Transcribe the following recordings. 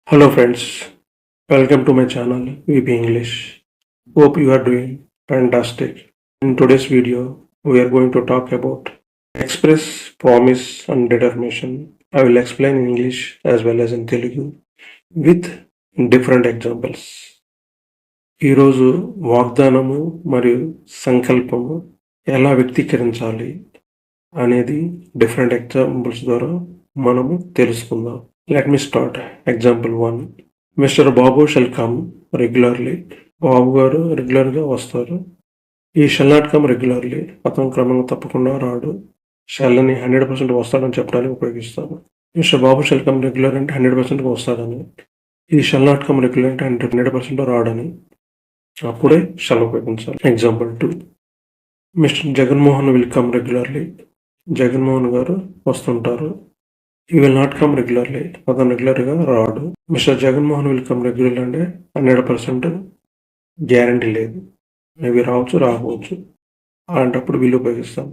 Hello friends, welcome to my channel VP English. Hope you are doing fantastic. In today's video, we are going to talk about express, promise and determination. I will explain in English as well as in Telugu with different examples. ఈరోజు వాగ్దానము మరియు సంకల్పము ఎలా వ్యక్తీకరించాలి అనేది different examples ద్వారా మనము తెలుసుకుందాం. Let me start. Example 1. Mr. Babu shall come regularly. బాబు గారు రెగ్యులర్గా వస్తారు. He shall not come regularly. అతను క్రమంగా తప్పకుండా రాడు. షల్ అని 100% వస్తాడని చెప్పడానికి ఉపయోగిస్తాము. మిస్టర్ బాబు షల్ కమ్ రెగ్యులర్ అంటే 100% వస్తాడని. He shall not come regular అంటే 100% రాడని. అప్పుడే షల్ ఉపయోగించాలి. Example 2. Mister Jaganmohan will come regularly. Jaganmohan గారు వస్తుంటారు. ఈ విల్ నాట్ కమ్ రెగ్యులర్లీ. అతను రెగ్యులర్గా రాడు. Mister Jaganmohan will come regular అంటే 100% గ్యారంటీ లేదు. మేబీ రావచ్చు, రాకపోవచ్చు. అలాంటప్పుడు వీళ్ళు ఉపయోగిస్తాం.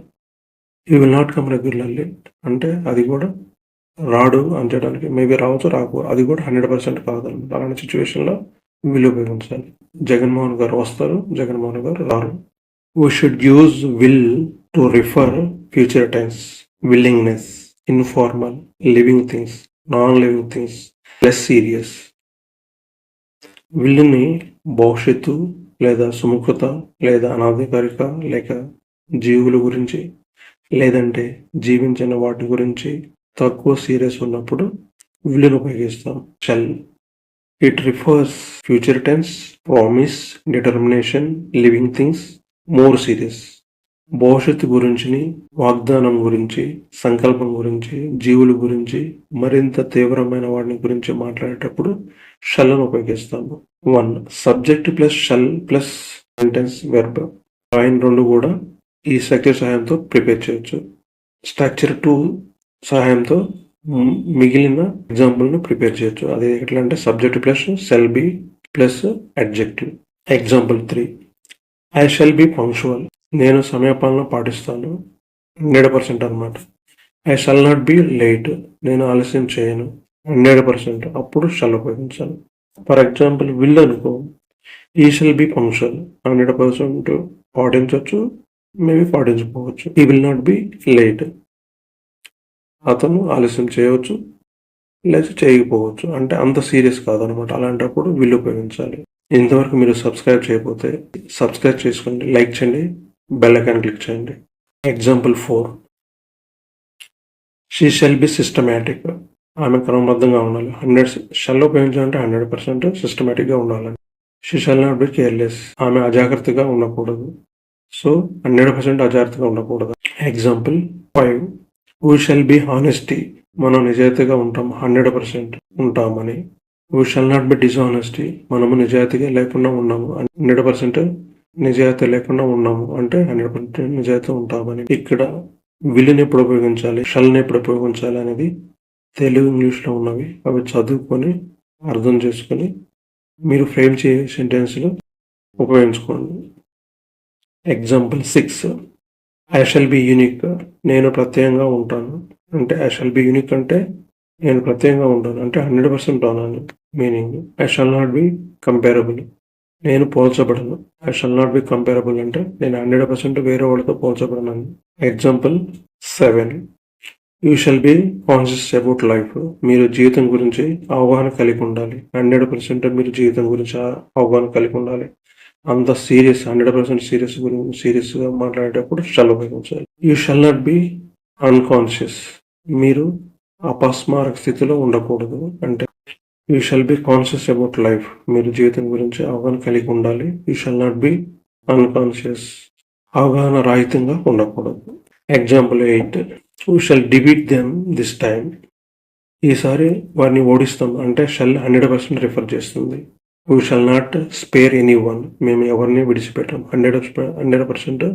ఈ విల్ నాట్ కమ్ రెగ్యులర్లీ అంటే అది కూడా రాడు అని చేయడానికి. మేబీ రావచ్చు, రాకపోవచ్చు. అది కూడా 100% కాదన్నమాట. అలాంటి సిచ్యువేషన్లో వీళ్ళు ఉపయోగించాలి. జగన్మోహన్ గారు వస్తారు, జగన్మోహన్ గారు రారు. We should use will to refer future tense, willingness, informal, living things, non-living things, less serious. విల్లుని భవిష్యత్తు లేదా సుముఖత లేదా అనాధికారిక లేక జీవుల గురించి లేదంటే జీవించిన వాటి గురించి తక్కువ సీరియస్ ఉన్నప్పుడు విల్లును ఉపయోగిస్తాం. Shall. It refers future tense, promise, determination, living things, more serious. భవిష్యత్తు గురించి, వాగ్దానం గురించి, సంకల్పం గురించి, జీవుల గురించి, మరింత తీవ్రమైన వాటిని గురించి మాట్లాడేటప్పుడు షల్ను ఉపయోగిస్తాము. 1. Subject plus shall plus sentence verb. ఆయన 2 కూడా ఈ స్ట్రక్చర్ సహాయంతో ప్రిపేర్ చేయొచ్చు. స్ట్రక్చర్ 2 సహాయంతో మిగిలిన ఎగ్జాంపుల్ను ప్రిపేర్ చేయొచ్చు. అది ఎట్లా అంటే subject plus shall be plus adjective. Example 3. I shall be punctual. నేను సమయపాలన పాటిస్తాను. 100% అనమాట. I shall not be late. నేను ఆలస్యం చేయను. 100%. అప్పుడు షల్ ఉపయోగించాలి. ఫర్ ఎగ్జాంపుల్ విల్ అనుకో, he shall be punctual. 100% పాటించవచ్చు, maybe పాటించకపోవచ్చు. ఈ విల్ నాట్ బి లేట్. అతను ఆలస్యం చేయవచ్చు లేదా చేయకపోవచ్చు. అంటే అంత సీరియస్ కాదనమాట. అలాంటప్పుడు విల్ ఉపయోగించాలి. ఇంతవరకు మీరు సబ్స్క్రైబ్ చేయకపోతే సబ్స్క్రైబ్ చేసుకోండి, లైక్ చేయండి, బెల్ ఐకాన్ క్లిక్ చేయండి. Example 4. She shall be systematic. ఆమె క్రమబద్ధంగా ఉండాలి. 100 షెల్ ఉపయోగించాలంటే 100% సిస్టమేటిక్గా ఉండాలని. She shall not be careless. ఆమె అజాగ్రత్తగా ఉండకూడదు. సో 100% అజాగ్రత్తగా ఉండకూడదు. Example 5. We shall be honesty. మనం నిజాయితీగా ఉంటాం, 100% ఉంటామని. We shall not be డిస్హానెస్టీ. మనము నిజాయితీగా లేకుండా ఉన్నాము, 100% నిజాయితీ లేకుండా ఉన్నాము అంటే 100% నిజాయితీ ఉంటామని. ఇక్కడ విల్లుని ఎప్పుడు ఉపయోగించాలి, షల్ని ఎప్పుడు ఉపయోగించాలి అనేది తెలుగు ఇంగ్లీష్లో ఉన్నవి. అవి చదువుకొని అర్థం చేసుకొని మీరు ఫ్రేమ్ చేసే సెంటెన్స్లు ఉపయోగించుకోండి. Example 6. I shall be unique. నేను ప్రత్యేకంగా ఉంటాను అంటే ఐ షల్ బి యూనిక్ అంటే నేను ప్రత్యేకంగా ఉంటాను అంటే 100% అనాలి meaning. I shall not be comparable. నేను పోల్చబడను. I shall not be comparable అంటే నేను 100% వేరే వాళ్ళతో పోల్చబడను. Example 7. You shall be conscious about life. మీరు జీవితం గురించి అవగాహన కలిగి ఉండాలి. 100% మీరు జీవితం గురించి అవగాహన కలిగి ఉండాలి. అంత సీరియస్, 100% సీరియస్గా మాట్లాడేటప్పుడు షల్ ఉపయోగించాలి. You shall not be unconscious. మీరు అపస్మారక స్థితిలో ఉండకూడదు అంటే you shall be conscious about life. మీరు జీవితం గురించి అవగాహన కలిగి ఉండాలి. You shall not be unconscious. అవగాహన రాహితంగా ఉండకూడదు. Example 8. We shall defeat them this time. ఈసారి వారిని ఓడిస్తాం అంటే షల్ 100% రిఫర్ చేస్తుంది. We shall not spare any one. మేము ఎవరిని విడిచిపెట్టాము, 100%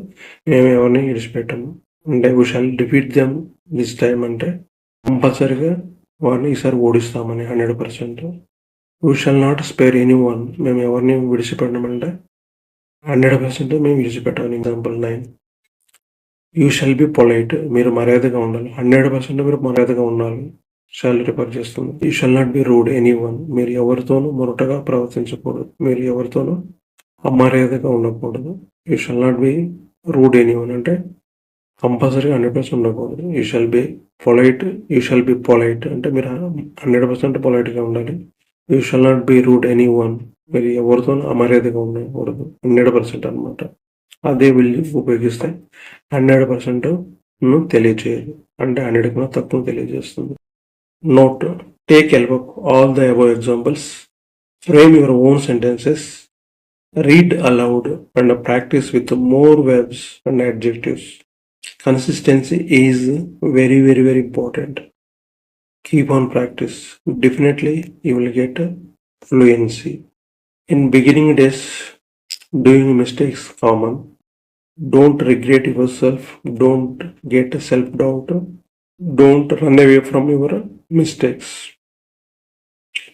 మేము ఎవరిని విడిచిపెట్టాము అంటే we shall defeat them this time అంటే కంపల్సరిగా వారిని ఈసారి ఓడిస్తామని 100%. We shall not spare any one. మేము ఎవరిని విడిచిపెట్టమంటే 100% మేము విడిచిపెట్టామని. Example 9. You shall be polite. మీరు మర్యాదగా ఉండాలి, 100% మీరు మర్యాదగా ఉండాలి. షాల్ రిఫర్ చేస్తుంది. You shall not be rude anyone. మీరు ఎవరితోనూ మొరటగా ప్రవర్తించకూడదు. మీరు ఎవరితోనూ అమర్యాదగా ఉండకూడదు. You shall not be rude anyone అంటే కంపల్సరీ 100% ఉండకూడదు. You shall be polite. You shall be polite అంటే మీరు 100% పొలైట్గా ఉండాలి. You shall not be rude anyone. మీరు ఎవరితోనూ అమర్యాదగా ఉండకూడదు. 100% అనమాట. అదే విల్ ఉపయోగిస్తే 100% తెలియజేయదు. అంటే 100 కన్నా తక్కువ తెలియజేస్తుంది. Note: take help of all the above examples. Frame your own sentences. Read aloud and practice with more verbs and adjectives. Consistency is very, very, very important. Keep on practice. Definitely you will get fluency. In beginning days, doing mistakes common. Don't regret yourself. Don't get self-doubt. Don't run away from your mistakes.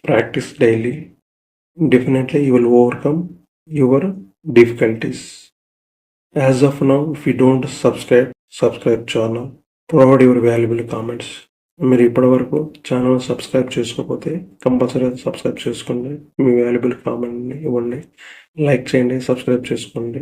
Practice daily. Definitely you will overcome your difficulties. As of now, if you don't subscribe channel. Provide your valuable comments. మీరు ఇప్పటివరకు channel subscribe చేసుకోకపోతే compulsory subscribe చేసుకోండి. మీ valuable కామెంట్ని ఇవ్వండి. Like చేయండి, subscribe చేసుకోండి.